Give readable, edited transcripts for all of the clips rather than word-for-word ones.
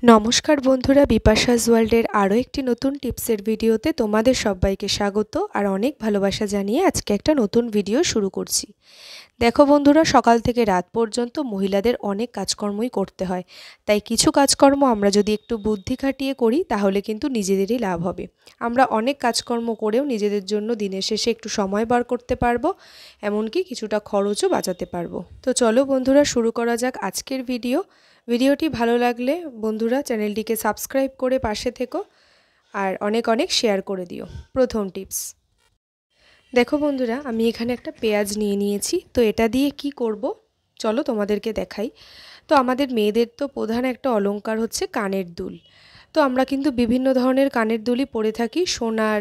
নমস্কার বন্ধুরা, বিপাশাস ওয়ার্ল্ডের আরও একটি নতুন টিপসের ভিডিওতে তোমাদের সবাইকে স্বাগত আর অনেক ভালোবাসা জানিয়ে আজকে একটা নতুন ভিডিও শুরু করছি। দেখো বন্ধুরা, সকাল থেকে রাত পর্যন্ত মহিলাদের অনেক কাজকর্মই করতে হয়, তাই কিছু কাজকর্ম আমরা যদি একটু বুদ্ধি খাটিয়ে করি তাহলে কিন্তু নিজেদেরই লাভ হবে। আমরা অনেক কাজকর্ম করেও নিজেদের জন্য দিনের শেষে একটু সময় বার করতে পারবো, এমনকি কিছুটা খরচও বাঁচাতে পারবো। তো চলো বন্ধুরা, শুরু করা যাক আজকের ভিডিওটি ভালো লাগলে বন্ধুরা চ্যানেলটিকে সাবস্ক্রাইব করে পাশে থেকো আর অনেক অনেক শেয়ার করে দিও। প্রথম টিপস, দেখো বন্ধুরা, আমি এখানে একটা পেঁয়াজ নিয়ে নিয়েছি। তো এটা দিয়ে কি করব চলো তোমাদেরকে দেখাই। তো আমাদের মেয়েদের তো প্রধান একটা অলংকার হচ্ছে কানের দুল। তো আমরা কিন্তু বিভিন্ন ধরনের কানের দুলই পরে থাকি, সোনার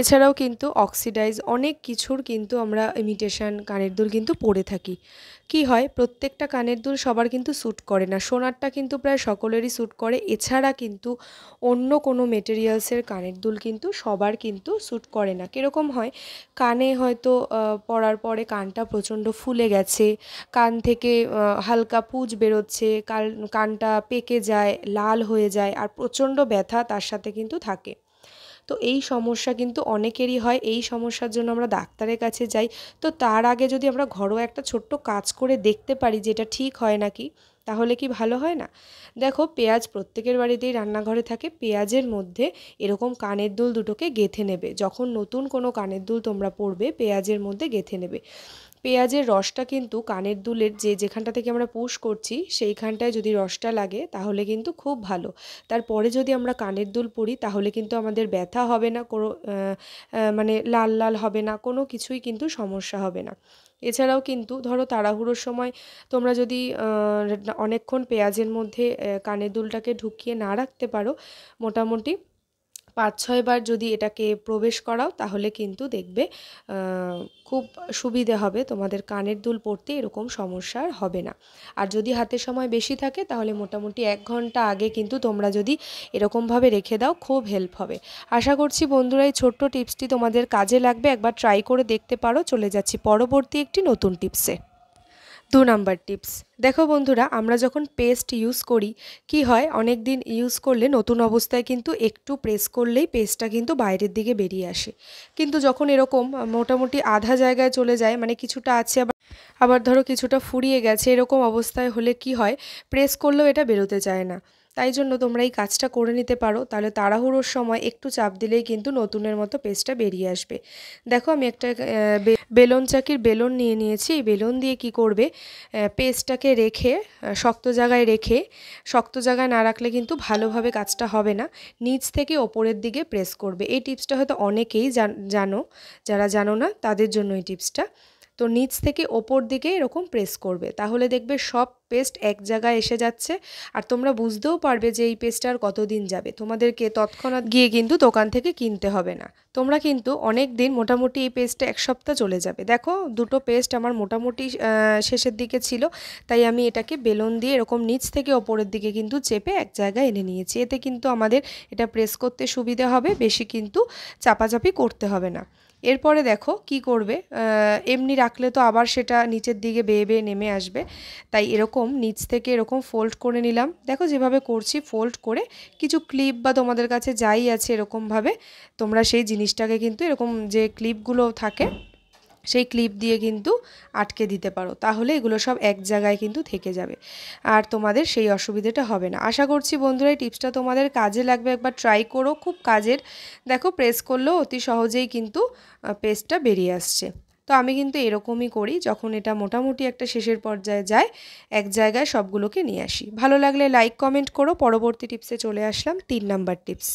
এছাড়াও কিন্তু অক্সিডাইজ অনেক কিছুর কিন্তু আমরা ইমিটেশন কানের দুল কিন্তু পরে থাকি। কি হয়, প্রত্যেকটা কানের দুল সবার কিন্তু স্যুট করে না, সোনারটা কিন্তু প্রায় সকলেরই স্যুট করে। এছাড়া কিন্তু অন্য কোনো মেটেরিয়ালসের কানের দুল কিন্তু সবার কিন্তু স্যুট করে না। কীরকম হয়, কানে হয়তো পরার পরে কানটা প্রচণ্ড ফুলে গেছে, কান থেকে হালকা পুঁজ বেরোচ্ছে, কানটা পেকে যায়, লাল হয়ে যায় আর প্রচণ্ড ব্যথা তার সাথে কিন্তু থাকে। তো এই সমস্যা কিন্তু অনেকেরই হয়, এই সমস্যার জন্য আমরা ডাক্তারের কাছে যাই। তো তার আগে যদি আমরা ঘরোয়া একটা ছোট্ট কাজ করে দেখতে পারি যে এটা ঠিক হয় নাকি, তাহলে কি ভালো হয় না? দেখো, পেঁয়াজ প্রত্যেকের বাড়িতেই রান্নাঘরে থাকে। পেঁয়াজের মধ্যে এরকম কানের দুল দুটোকে গেঁথে নেবে। যখন নতুন কোনো কানের দুল তোমরা পরবে, পেঁয়াজের মধ্যে গেঁথে নেবে। পেঁয়াজের রসটা কিন্তু কানের দুলের যেখানটা থেকে আমরা পুশ করছি সেইখানটায় যদি রসটা লাগে তাহলে কিন্তু খুব ভালো। তারপরে যদি আমরা কানের দুল পরি তাহলে কিন্তু আমাদের ব্যথা হবে না, কোনো মানে লাল লাল হবে না, কোনো কিছুই কিন্তু সমস্যা হবে না। এছাড়াও কিন্তু ধরো তাড়াহুড়োর সময় তোমরা যদি অনেকক্ষণ পেঁয়াজের মধ্যে কানের দুলটাকে ঢুকিয়ে না রাখতে পারো, মোটামুটি ৫-৬ বার যদি এটাকে প্রবেশ করাও তাহলে কিন্তু দেখবে খুব সুবিধে হবে, তোমাদের কানের দুল পরতে এরকম সমস্যা আর হবে না। আর যদি হাতে সময় বেশি থাকে তাহলে মোটামুটি ১ ঘন্টা আগে কিন্তু তোমরা যদি এরকমভাবে রেখে দাও খুব হেল্প হবে। আশা করছি বন্ধুরা এই ছোট্ট টিপসটি তোমাদের কাজে লাগবে, একবার ট্রাই করে দেখতে পারো। চলে যাচ্ছি পরবর্তী একটি নতুন টিপসে। ২ নাম্বার টিপস, দেখো বন্ধুরা, আমরা যখন পেস্ট ইউজ করি কি হয়, অনেক দিন ইউজ করলে নতুন অবস্থায় কিন্তু একটু প্রেস করলেই পেস্টটা কিন্তু বাইরের দিকে বেরিয়ে আসে। কিন্তু যখন এরকম মোটামুটি আধা জায়গায় চলে যায়, মানে কিছুটা আছে আবার আবার ধরো কিছুটা ফুরিয়ে গেছে, এরকম অবস্থায় হলে কি হয়, প্রেস করলেও এটা বেরোতে চায় না। তাই জন্য তোমরা এই কাজটা করে নিতে পারো, তাহলে তাড়াহুড়োর সময় একটু চাপ দিলেই কিন্তু নতুনের মতো পেস্টটা বেরিয়ে আসবে। দেখো, আমি একটা বেলুন চাকির বেলুন নিয়ে নিয়েছি। এই বেলুন দিয়ে কি করবে, পেস্টটাকে রেখে শক্ত জায়গায় রেখে, শক্ত জায়গায় না রাখলে কিন্তু ভালোভাবে কাজটা হবে না, নিচ থেকে ওপরের দিকে প্রেস করবে। এই টিপসটা হয়তো অনেকেই জানো, যারা জানো না তাদের জন্য এই টিপসটা। তো নিচ থেকে ওপর দিকে এরকম প্রেস করবে, তাহলে দেখবে সব পেস্ট এক জায়গায় এসে যাচ্ছে। আর তোমরা বুঝতেও পারবে যে এই পেস্টটা আর কতদিন যাবে, তোমাদেরকে তৎক্ষণাৎ গিয়ে কিন্তু দোকান থেকে কিনতে হবে না। তোমরা কিন্তু অনেক দিন, মোটামুটি এই পেস্টটা ১ সপ্তাহ চলে যাবে। দেখো, দুটো পেস্ট আমার মোটামুটি শেষের দিকে ছিল, তাই আমি এটাকে বেলুন দিয়ে এরকম নিচ থেকে ওপরের দিকে কিন্তু চেপে এক জায়গায় এনে নিয়েছি। এতে কিন্তু আমাদের এটা প্রেস করতে সুবিধা হবে, বেশি কিন্তু চাপাচাপি করতে হবে না। এরপরে দেখো কি করবে, এমনি রাখলে তো আবার সেটা নিচের দিকে বেয়ে বেয়ে নেমে আসবে, তাই এরকম নিচ থেকে এরকম ফোল্ড করে নিলাম। দেখো যেভাবে করছি, ফোল্ড করে কিছু ক্লিপ বা তোমাদের কাছে যাই আছে এরকমভাবে তোমরা সেই জিনিসটাকে কিন্তু এরকম যে ক্লিপগুলো থাকে সেই ক্লিপ দিয়ে কিন্তু আটকে দিতে পারো, তাহলে এগুলো সব এক জায়গায় কিন্তু থেকে যাবে আর তোমাদের সেই অসুবিধাটা হবে না। আশা করছি বন্ধুরা এই টিপসটা তোমাদের কাজে লাগবে, একবার ট্রাই করো, খুব কাজের। দেখো, প্রেস করলেও অতি সহজেই কিন্তু পেস্টটা বেরিয়ে আসছে। তো আমি কিন্তু এরকমই করি, যখন এটা মোটামুটি একটা শেষের পর্যায়ে যায় এক জায়গায় সবগুলোকে নিয়ে আসি। ভালো লাগলে লাইক কমেন্ট করো। পরবর্তী টিপসে চলে আসলাম, ৩ নাম্বার টিপস।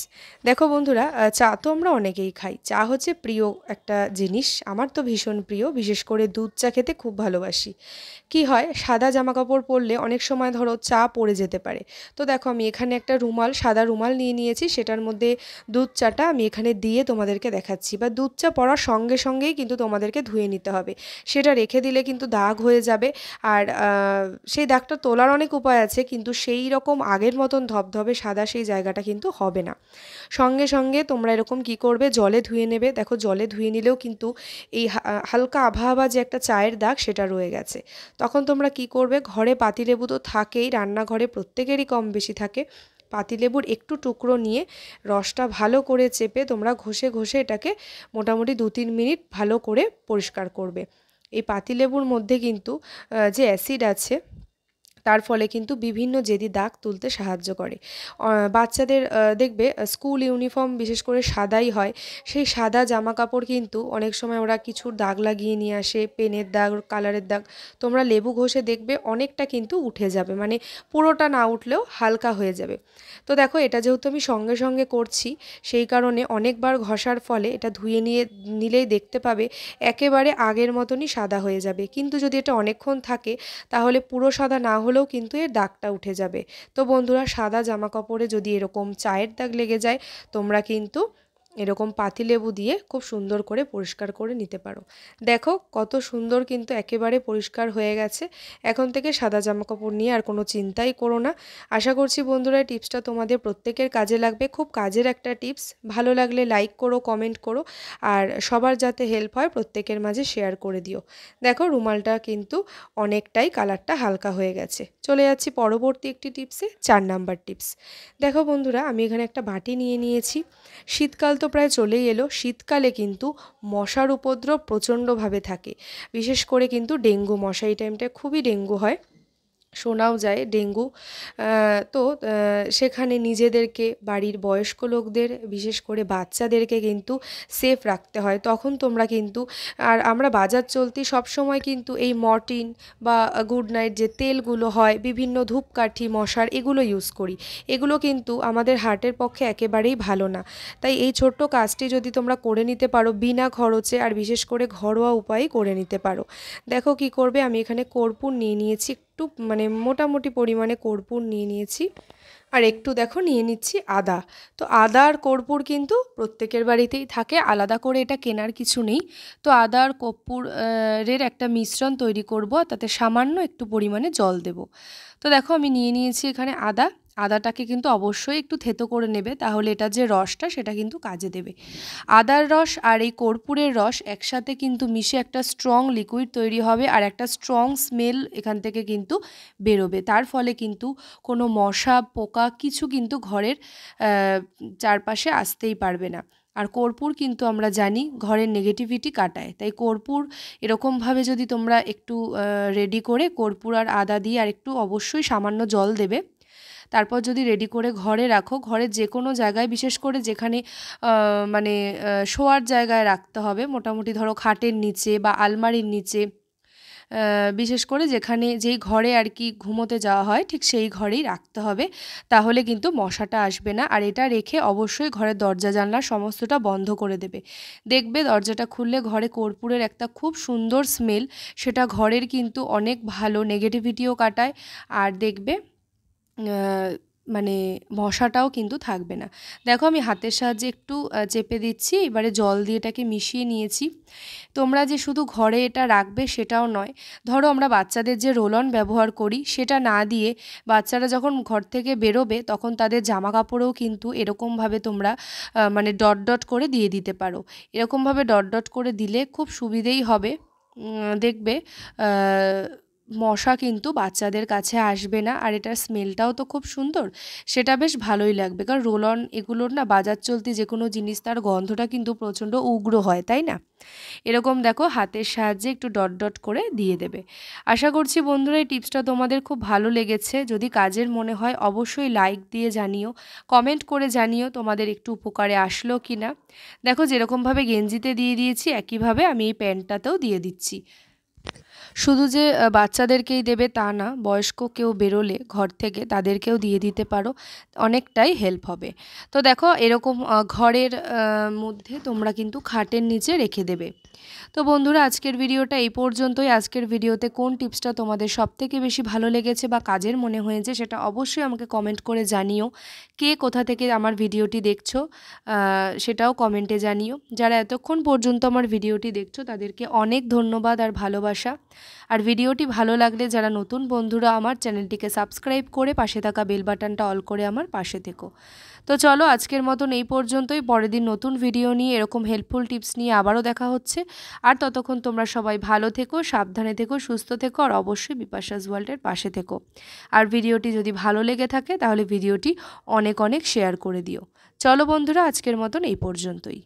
দেখো বন্ধুরা, চা তো আমরা অনেকেই খাই, চা হচ্ছে প্রিয় একটা জিনিস, আমার তো ভীষণ প্রিয়, বিশেষ করে দুধ চা খেতে খুব ভালোবাসি। কি হয়, সাদা জামাকাপড় পরলে অনেক সময় ধরো চা পড়ে যেতে পারে। তো দেখো, আমি এখানে একটা রুমাল, সাদা রুমাল নিয়ে নিয়েছি, সেটার মধ্যে দুধ চাটা আমি এখানে দিয়ে তোমাদেরকে দেখাচ্ছি। বা দুধ চা পড়ার সঙ্গে সঙ্গেই কিন্তু তোমাদেরকে ধুয়ে নিতে হবে, সেটা রেখে দিলে কিন্তু দাগ হয়ে যাবে। আর সেই দাগটা তোলার অনেক উপায় আছে, কিন্তু সেই রকম আগের মতন ধবধবে সাদা সেই জায়গাটা কিন্তু হবে না। সঙ্গে সঙ্গে তোমরা এরকম কি করবে, জলে ধুয়ে নেবে। দেখো, জলে ধুয়ে নিলেও কিন্তু এই হালকা আভা আভা যে একটা চায়ের দাগ সেটা রয়ে গেছে। তখন তোমরা কি করবে, ঘরে পাতিলেবু তো থাকেই, রান্নাঘরে প্রত্যেকেরই কম বেশি থাকে, পাতিলেবুর একটু টুকরো নিয়ে রসটা ভালো করে চেপে তোমরা ঘষে ঘষে এটাকে মোটামুটি 2-3 মিনিট ভালো করে পরিষ্কার করবে। এই পাতিলেবুর মধ্যে কিন্তু যে অ্যাসিড আছে তার ফলে কিন্তু বিভিন্ন জেদি দাগ তুলতে সাহায্য করে। বাচ্চাদের দেখবে স্কুল ইউনিফর্ম বিশেষ করে সাদাই হয়, সেই সাদা জামা কাপড় কিন্তু অনেক সময় ওরা কিছুর দাগ লাগিয়ে নিয়ে আসে, পেনের দাগ, কালারের দাগ। তোমরা লেবু ঘষে দেখবে অনেকটা কিন্তু উঠে যাবে, মানে পুরোটা না উঠলেও হালকা হয়ে যাবে। তো দেখো এটা যেহেতু আমি সঙ্গে সঙ্গে করছি, সেই কারণে অনেকবার ঘষার ফলে এটা ধুয়ে নিলেই দেখতে পাবে একেবারে আগের মতনই সাদা হয়ে যাবে। কিন্তু যদি এটা অনেকক্ষণ থাকে তাহলে পুরো সাদা না হলেও কিন্তু এর দাগটা উঠে যাবে। তো বন্ধুরা, সাদা জামা কাপড়ে যদি এরকম চায়ের দাগ লেগে যায়, তোমরা কিন্তু এরকম পাতিলেবু দিয়ে খুব সুন্দর করে পরিষ্কার করে নিতে পারো। দেখো কত সুন্দর কিন্তু একেবারে পরিষ্কার হয়ে গেছে। এখন থেকে সাদা জামা কাপড় নিয়ে আর কোনো চিন্তাই করো না। আশা করছি বন্ধুরা টিপসটা তোমাদের প্রত্যেকের কাজে লাগবে। খুব কাজের একটা টিপস। ভালো লাগলে লাইক করো, কমেন্ট করো, আর সবার যাতে হেল্প হয় প্রত্যেকের মাঝে শেয়ার করে দিও। দেখো রুমালটা কিন্তু অনেকটাই কালারটা হালকা হয়ে গেছে। চলে যাচ্ছি পরবর্তী একটি টিপসে, 4 নাম্বার টিপস। দেখো বন্ধুরা, আমি এখানে একটা বাটি নিয়ে নিয়েছি। শীতকাল তো প্রায় চলেই এলো। শীতকালে কিন্তু মশার উপদ্রব প্রচণ্ডভাবে থাকে, বিশেষ করে কিন্তু ডেঙ্গু মশা। এই টাইমটায় খুবই ডেঙ্গু হয়, শোনাও যায় ডেঙ্গু। তো সেখানে নিজেদেরকে, বাড়ির বয়স্ক লোকদের, বিশেষ করে বাচ্চাদেরকে কিন্তু সেফ রাখতে হয়। তখন তোমরা কিন্তু, আর আমরা বাজার চলতি সবসময় কিন্তু এই মর্টিন বা গুড নাইট যে তেলগুলো হয়, বিভিন্ন ধূপকাঠি মশার, এগুলো ইউজ করি। এগুলো কিন্তু আমাদের হার্টের পক্ষে একেবারেই ভালো না। তাই এই ছোট্ট কাজটি যদি তোমরা করে নিতে পারো বিনা খরচে, আর বিশেষ করে ঘরোয়া উপায়ে করে নিতে পারো। দেখো কি করবে, আমি এখানে কর্পূর নিয়ে নিয়েছি, একটু মানে মোটামুটি পরিমাণে কর্পূর নিয়ে নিয়েছি, আর একটু দেখো নিয়ে নিচ্ছি আদা। তো আদা আর কর্পূর কিন্তু প্রত্যেকের বাড়িতেই থাকে, আলাদা করে এটা কেনার কিছু নেই। তো আদা আর কর্পূরের একটা মিশ্রণ তৈরি করব, তাতে সামান্য একটু পরিমাণে জল দেব। তো দেখো আমি নিয়ে নিয়েছি এখানে আদাটাকে কিন্তু অবশ্যই একটু থেতো করে নেবে, তাহলে এটা যে রসটা সেটা কিন্তু কাজে দেবে। আদার রস আর এই কর্পূরের রস একসাথে কিন্তু মিশে একটা স্ট্রং লিকুইড তৈরি হবে, আর একটা স্ট্রং স্মেল এখান থেকে কিন্তু বেরোবে। তার ফলে কিন্তু কোনো মশা পোকা কিছু কিন্তু ঘরের চারপাশে আসতেই পারবে না। আর কর্পূর কিন্তু আমরা জানি ঘরের নেগেটিভিটি কাটায়, তাই কর্পূর এরকমভাবে যদি তোমরা একটু রেডি করে কর্পূর আর আদা দিয়ে আর একটু অবশ্যই সামান্য জল দেবে, তারপর যদি রেডি করে ঘরে রাখো, ঘরের যে কোনো জায়গায়, বিশেষ করে যেখানে মানে শোয়ার জায়গায় রাখতে হবে, মোটামুটি ধরো খাটের নিচে বা আলমারির নিচে, বিশেষ করে যেখানে যেই ঘরে আর কি ঘুমোতে যাওয়া হয় ঠিক সেই ঘরেই রাখতে হবে, তাহলে কিন্তু মশাটা আসবে না। আর এটা রেখে অবশ্যই ঘরের দরজা জানলা সমস্তটা বন্ধ করে দেবে। দেখবে দরজাটা খুললে ঘরে কর্পূরের একটা খুব সুন্দর স্মেল, সেটা ঘরের কিন্তু অনেক ভালো নেগেটিভিটিও কাটায়, আর দেখবে মানে মশাটাও কিন্তু থাকবে না। দেখো আমি হাতের সাহায্যে একটু চেপে দিচ্ছি, এবারে জল দিয়ে এটাকে মিশিয়ে নিয়েছি। তোমরা যে শুধু ঘরে এটা রাখবে সেটাও নয়, ধরো আমরা বাচ্চাদের যে রোল অন ব্যবহার করি সেটা না দিয়ে বাচ্চারা যখন ঘর থেকে বেরোবে তখন তাদের জামা কাপড়েও কিন্তু এরকমভাবে তোমরা মানে ডট ডট করে দিয়ে দিতে পারো। এরকমভাবে ডট ডট করে দিলে খুব সুবিধেই হবে। দেখবে মশা কিন্তু বাচ্চাদের কাছে আসবে না, আর এটার স্মেলটাও তো খুব সুন্দর, সেটা বেশ ভালোই লাগবে। কারণ রোল অন এগুলোর না বাজার চলতি যে কোনো জিনিস তার গন্ধটা কিন্তু প্রচণ্ড উগ্র হয়, তাই না? এরকম দেখো হাতের সাহায্যে একটু ডট ডট করে দিয়ে দেবে। আশা করছি বন্ধুরা এই টিপসটা তোমাদের খুব ভালো লেগেছে। যদি কাজের মনে হয় অবশ্যই লাইক দিয়ে জানিও, কমেন্ট করে জানিও তোমাদের একটু উপকারে আসলো কি না। দেখো যেরকমভাবে গেঞ্জিতে দিয়ে দিয়েছি একইভাবে আমি এই প্যান্টটাতেও দিয়ে দিচ্ছি। শুধু যে বাচ্চাদেরকেই দেবে তা না, বয়স্ক কেউ বেরোলে ঘর থেকে তাদেরকেও দিয়ে দিতে পারো, অনেকটাই হেল্প হবে। তো দেখো এরকম ঘরের মধ্যে তোমরা কিন্তু খাটের নিচে রেখে দেবে। তো বন্ধুরা আজকের ভিডিওটা এই পর্যন্তই। আজকের ভিডিওতে কোন টিপসটা তোমাদের সবথেকে বেশি ভালো লেগেছে বা কাজের মনে হয়েছে সেটা অবশ্যই আমাকে কমেন্ট করে জানিও। কে কোথা থেকে আমার ভিডিওটি দেখছো সেটাও কমেন্টে জানিও। যারা এতক্ষণ পর্যন্ত আমার ভিডিওটি দেখছো তাদেরকে অনেক ধন্যবাদ আর ভালোবাসা। আর ভিডিওটি ভালো লাগলে যারা নতুন বন্ধুরা আমার চ্যানেলটিকে সাবস্ক্রাইব করে পাশে থাকা বেল বাটনটা অল করে আমার পাশে থেকো। তো চলো আজকের মতন এই পর্যন্তই। পরের দিন নতুন ভিডিও নিয়ে এরকম হেল্পফুল টিপস নিয়ে আবারও দেখা হচ্ছে। আর ততক্ষণ তোমরা সবাই ভালো থেকো, সাবধানে থেকো, সুস্থ থেকো আর অবশ্যই বিপাশাস ওয়ার্ল্ডের পাশে থেকো। আর ভিডিওটি যদি ভালো লেগে থাকে তাহলে ভিডিওটি অনেক অনেক শেয়ার করে দিও। চলো বন্ধুরা আজকের মতন এই পর্যন্তই।